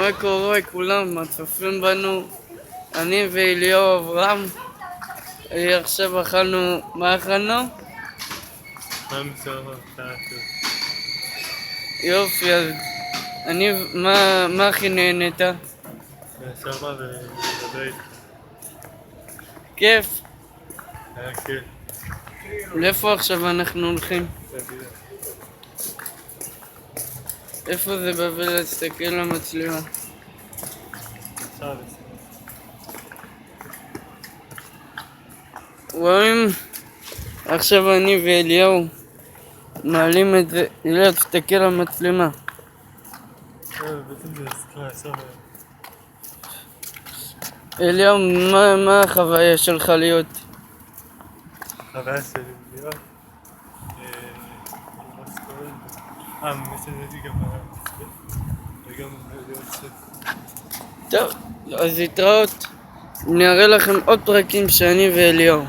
מה קורה כולם? הצופים בנו, אני ואליהו אברהם. עכשיו אכלנו, מה אכלנו? יופי, אז מה הכי נהנית? שמה ולדבר איתך. כיף. היה כיף. לאיפה עכשיו אנחנו הולכים? איפה זה בווילה? תסתכל למצלמה. עכשיו רואים? עכשיו אני ואליהו מעלים את זה. אליהו, תסתכל למצלמה. בעצם זה סקרה, עכשיו אליהו, מה החוויה שלך להיות? חוויה שלי להיות מסתדרתי גם וגם להיות ספר. טוב, אז התראות. נראה לכם עוד פרקים שאני ואליהו.